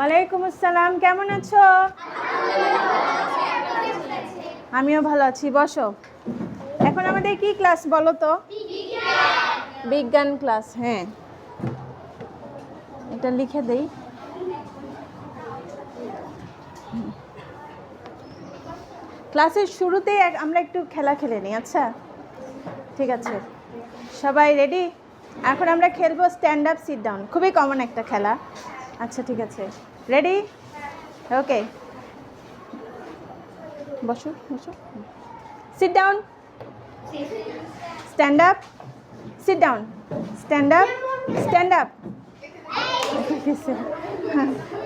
ওয়ালাইকুম আসসালাম, কেমন আছো? আমিও ভালো আছি। বসো। এখন আমাদের কি ক্লাস বলো তো? বিজ্ঞান ক্লাস। হ্যাঁ, এটা লিখে দেই। ক্লাসের শুরুতেই আমরা একটু খেলা খেলে নিই। আচ্ছা, ঠিক আছে, সবাই রেডি? এখন আমরা খেলবো স্ট্যান্ড আপ সিট ডাউন। খুবই কমন একটা খেলা। আচ্ছা, ঠিক আছে, রেডি? ওকে, বসো বসো। Sit down, stand up, sit down, stand up, stand up.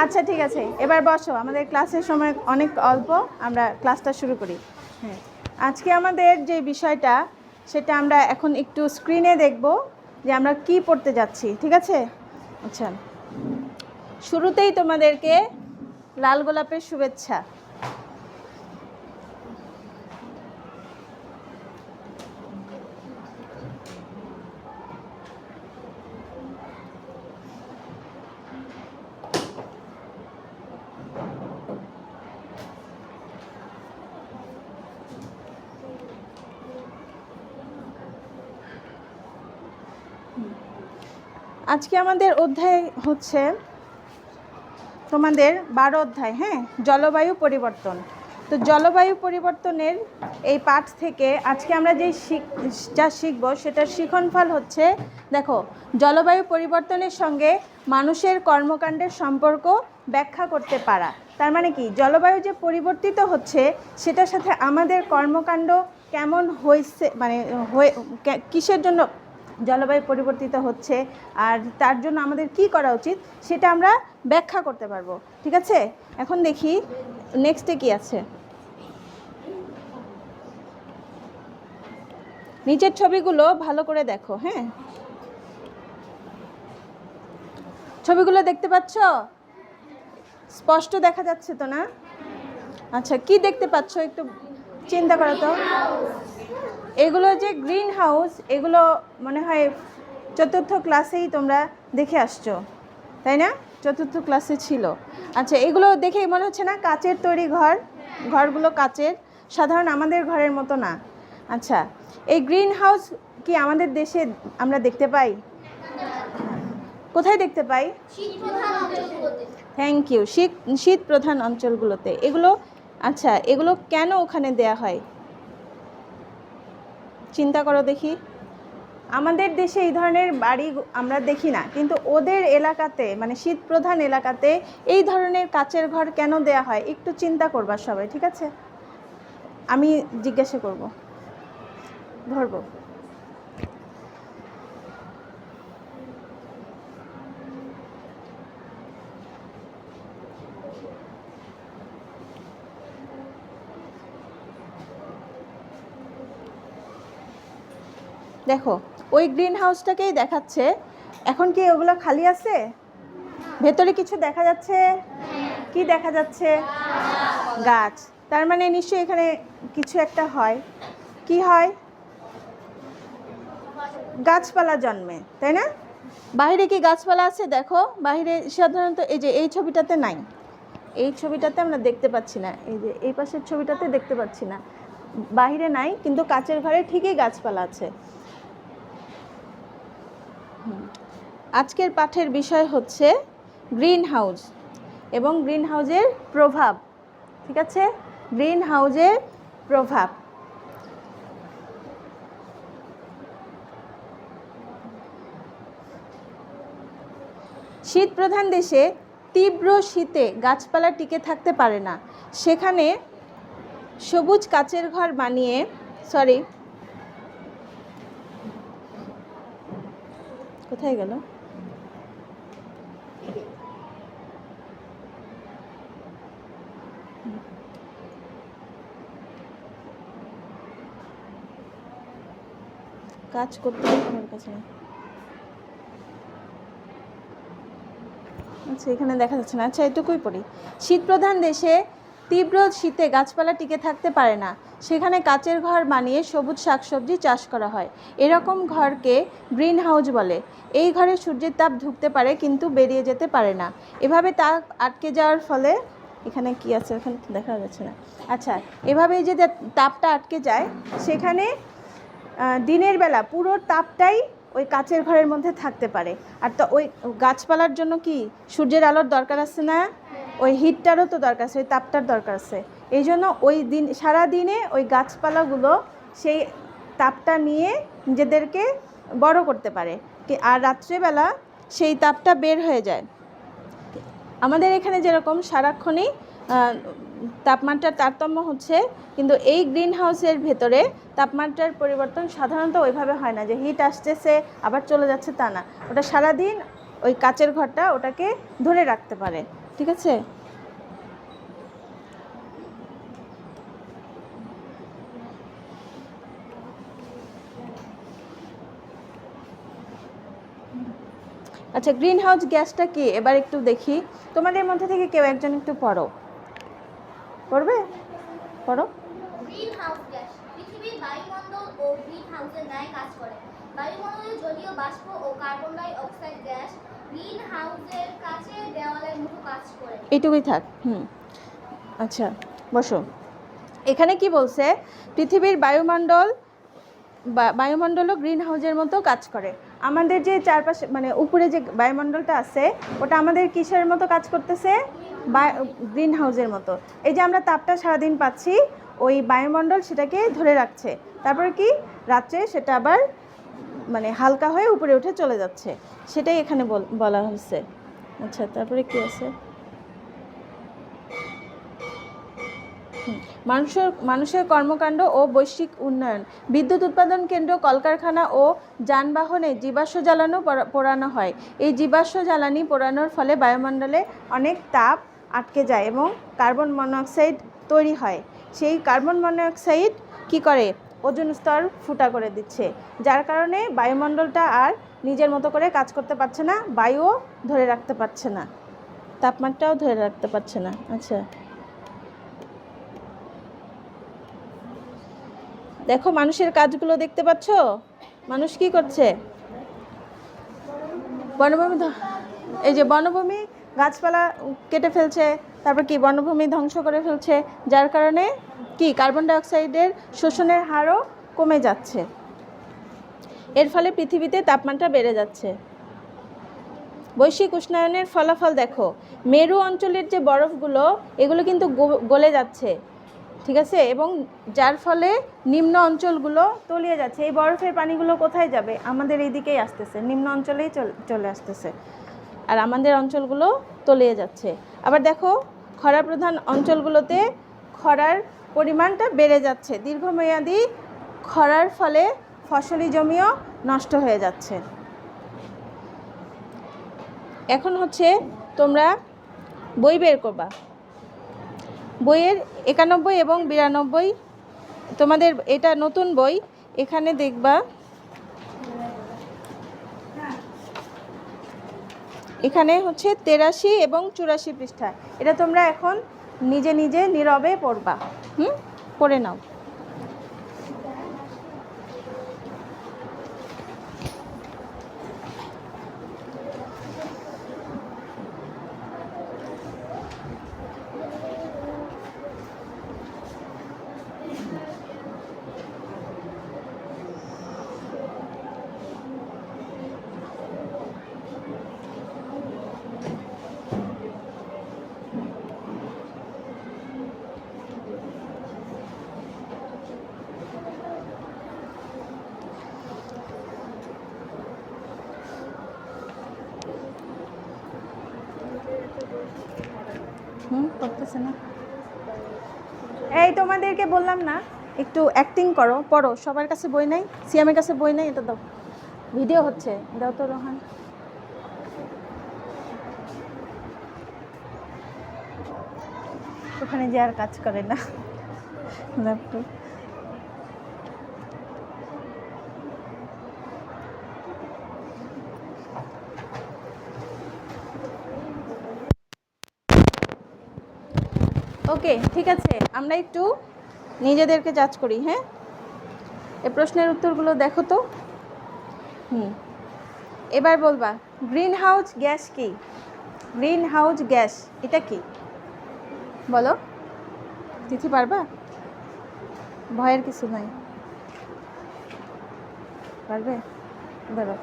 আচ্ছা, ঠিক আছে, এবার বসো। আমাদের ক্লাসের সময় অনেক অল্প, আমরা ক্লাসটা শুরু করি। হ্যাঁ, আজকে আমাদের যে বিষয়টা সেটা আমরা এখন একটু স্ক্রিনে দেখব যে আমরা কি পড়তে যাচ্ছি। ঠিক আছে? আচ্ছা, শুরুতেই তোমাদেরকে লাল গোলাপের শুভেচ্ছা। আজকে আমাদের অধ্যায় হচ্ছে তোমাদের 12 অধ্যায়। হ্যাঁ, জলবায়ু পরিবর্তন। তো জলবায়ু পরিবর্তনের এই পাঠ থেকে আজকে আমরা যা শিখব সেটার শিখনফল হচ্ছে, দেখো, জলবায়ু পরিবর্তনের সঙ্গে মানুষের কর্মকাণ্ডের সম্পর্ক ব্যাখ্যা করতে পারা। তার মানে কি, জলবায়ু যে পরিবর্তিত হচ্ছে সেটার সাথে আমাদের কর্মকাণ্ড কেমন হয়েছে, মানে কিসের জন্য জলবায়ু পরিবর্তিত হচ্ছে আর তার জন্য আমাদের কি করা উচিত সেটা আমরা ব্যাখ্যা করতে পারবো। ঠিক আছে? এখন দেখি নেক্সটে কি আছে। নিচের ছবিগুলো ভালো করে দেখো। হ্যাঁ, ছবিগুলো দেখতে পাচ্ছ? স্পষ্ট দেখা যাচ্ছে তো না? আচ্ছা, কি দেখতে পাচ্ছ একটু চিন্তা করো তো। এগুলো যে গ্রিন হাউস, এগুলো মনে হয় 4র্থ ক্লাসেই তোমরা দেখে আসছো, তাই না? 4র্থ ক্লাসে ছিল। আচ্ছা, এগুলো দেখেই মনে হচ্ছে না কাচের তৈরি ঘর? ঘরগুলো কাচের, সাধারণ আমাদের ঘরের মতো না। আচ্ছা, এই গ্রিন হাউস কি আমাদের দেশে আমরা দেখতে পাই? কোথায় দেখতে পাই? থ্যাংক ইউ, শীত প্রধান অঞ্চলগুলোতে এগুলো। আচ্ছা, এগুলো কেন ওখানে দেয়া হয় চিন্তা করো দেখি। আমাদের দেশে এই ধরনের বাড়ি আমরা দেখি না, কিন্তু ওদের এলাকাতে, মানে শীত প্রধান এলাকাতে এই ধরনের কাচের ঘর কেন দেয়া হয় একটু চিন্তা করবা সবাই। ঠিক আছে? আমি জিজ্ঞাসা করব, ধরবো। দেখো, ওই গ্রিন হাউসটাকেই দেখাচ্ছে। এখন কি ওগুলো খালি আছে? ভেতরে কিছু দেখা যাচ্ছে? কি দেখা যাচ্ছে? গাছ। তার মানে নিশ্চয়ই এখানে কিছু একটা হয়। কি হয়? গাছপালা জন্মে, তাই না? বাইরে কি গাছপালা আছে? দেখো, বাইরে সাধারণত এই যে এই ছবিটাতে নাই, এই ছবিটাতে আমরা দেখতে পাচ্ছি না, এই যে এই পাশের ছবিটাতে দেখতে পাচ্ছি না, বাইরে নাই, কিন্তু কাচের ঘরে ঠিকই গাছপালা আছে। আজকের পাঠের বিষয় হচ্ছে গ্রিন হাউস এবং গ্রিন হাউসের প্রভাব। ঠিক আছে? গ্রিন হাউসের প্রভাব। শীত প্রধান দেশে তীব্র শীতে গাছপালা টিকে থাকতে পারে না। সেখানে সবুজ কাচের ঘর বানিয়ে, কোথায় গেল? কাজ করতে আমার কাছে না। আচ্ছা, এখানে দেখা যাচ্ছে না। আচ্ছা, এটুকুই পড়ি। শীত প্রধান দেশে তীব্র শীতে গাছপালা টিকে থাকতে পারে না, সেখানে কাচের ঘর বানিয়ে সবুজ শাকসবজি চাষ করা হয়। এরকম ঘরকে গ্রিন হাউস বলে। এই ঘরে সূর্যের তাপ ঢুকতে পারে কিন্তু বেরিয়ে যেতে পারে না। এভাবে তাপ আটকে যাওয়ার ফলে, এখানে কি আছে এখানে দেখা যাচ্ছে না, আচ্ছা, এভাবে যে তাপটা আটকে যায়, সেখানে দিনের বেলা পুরো তাপটাই ওই কাচের ঘরের মধ্যে থাকতে পারে। আর তো ওই গাছপালার জন্য কি সূর্যের আলোর দরকার আছে না, ওই হিটটারও তো দরকার আছে, ওই তাপটার দরকার আছে। এই জন্য ওই দিন সারাদিনে ওই গাছপালাগুলো সেই তাপটা নিয়ে নিজেদেরকে বড় করতে পারে, আর রাত্রেবেলা সেই তাপটা বের হয়ে যায়। আমাদের এখানে যেরকম সারাক্ষণই তাপমাত্রার তারতম্য হচ্ছে, কিন্তু এই গ্রিন হাউসের ভেতরে তাপমাত্রার পরিবর্তন সাধারণত ওইভাবে হয় না যে হিট আসতেছে আবার চলে যাচ্ছে, তা না। ওটা সারাদিন ওই কাচের ঘরটা ওটাকে ধরে রাখতে পারে, ঠিক আছে। আচ্ছা, গ্রিন হাউস গ্যাসটা কি এবার একটু দেখি। তোমাদের মধ্যে থেকে কেউ একজন একটু পড়ো, পড়বে, পড়ো। গ্রিন হাউস গ্যাস পৃথিবীর বায়ুমণ্ডল ও গ্রিন হাউসের ন্যায় কাজ করে। বায়ুমণ্ডলে জলীয় বাষ্প ও carbon die oxide gas green হাউসের কাছে দেওয়ালের মতো কাজ করে। এইটুকুই থাক। আচ্ছা, বসো। এখানে কি বলছে, পৃথিবীর বায়ুমণ্ডলও গ্রিন হাউসের মতো কাজ করে। আমাদের যে চারপাশে মানে উপরে যে বায়ুমণ্ডলটা আছে, ওটা আমাদের কিসের মতো কাজ করতেছে, গ্রিন হাউসের মতো। এই যে আমরা তাপটা সারাদিন পাচ্ছি, ওই বায়ুমণ্ডল সেটাকে ধরে রাখছে। তারপরে কি রাত্রে সেটা আবার মানে হালকা হয়ে উপরে উঠে চলে যাচ্ছে, সেটাই এখানে বলা হয়েছে। আচ্ছা, তারপরে কি আছে, মানুষের কর্মকাণ্ড ও বৈশ্বিক উন্নয়ন। বিদ্যুৎ উৎপাদন কেন্দ্র, কলকারখানা ও যানবাহনে জীবাশ্ম জ্বালানো পোড়ানো হয়। এই জীবাশ্ম জ্বালানি পোড়ানোর ফলে বায়ুমণ্ডলে অনেক তাপ আটকে যায় এবং কার্বন মনোক্সাইড তৈরি হয়। সেই কার্বন মনোক্সাইড কি করে, ওজোন স্তর ফুটা করে দিচ্ছে, যার কারণে বায়ুমণ্ডলটা আর নিজের মতো করে কাজ করতে পারছে না, বায়ুও ধরে রাখতে পারছে না, তাপমাত্রাও ধরে রাখতে পারছে না। আচ্ছা, দেখো মানুষের কাজগুলো দেখতে পাচ্ছ, মানুষ কি করছে, বনভূমি, এই যে বনভূমি গাছপালা কেটে ফেলছে, তারপর কি বনভূমি ধ্বংস করে ফেলছে, যার কারণে কি কার্বন ডাইঅক্সাইডের শোষণের হারও কমে যাচ্ছে। এর ফলে পৃথিবীতে তাপমাত্রা বেড়ে যাচ্ছে। বৈশ্বিক উষ্ণায়নের ফলাফল দেখো, মেরু অঞ্চলের যে বরফগুলো এগুলো কিন্তু গলে যাচ্ছে, ঠিক আছে, এবং যার ফলে নিম্ন অঞ্চলগুলো তলিয়ে যাচ্ছে। এই বরফের পানিগুলো কোথায় যাবে, আমাদের এই দিকেই আসতেছে, নিম্ন অঞ্চলেই চলে আসতেছে, আর আমাদের অঞ্চলগুলো তলিয়ে যাচ্ছে। আবার দেখো, খরা প্রধান অঞ্চলগুলোতে খরার পরিমাণটা বেড়ে যাচ্ছে। দীর্ঘমেয়াদী খরার ফলে ফসলি জমিও নষ্ট হয়ে যাচ্ছে। এখন হচ্ছে তোমরা বই বের করবা, বইয়ের 91 এবং 92, তোমাদের এটা নতুন বই, এখানে দেখবা এখানে হচ্ছে 83 এবং 84 পৃষ্ঠা। এটা তোমরা এখন নিজে নিজে নীরবে পড়বা, পড়ে নাও। করতেছে না, এই তোমাদেরকে বললাম না একটু অ্যাক্টিং করো, পড়ো। সবার কাছে বই নাই, সিয়ামের কাছে বই নাই, এটা দাও, ভিডিও হচ্ছে, দাও তো রোহান। ওখানে যে আর কাজ করে না ল্যাপটপ। ওকে, ঠিক আছে, আমরা একটু নিজেদেরকে জাজ করি। হ্যাঁ, এই প্রশ্নের উত্তরগুলো দেখো তো। এবার বলবা গ্রিন হাউস গ্যাস কি? গ্রিন হাউস গ্যাস এটা কি বলো? তিথি পারবা? ভয়ের কিছু নাই, পারবে? ধরো।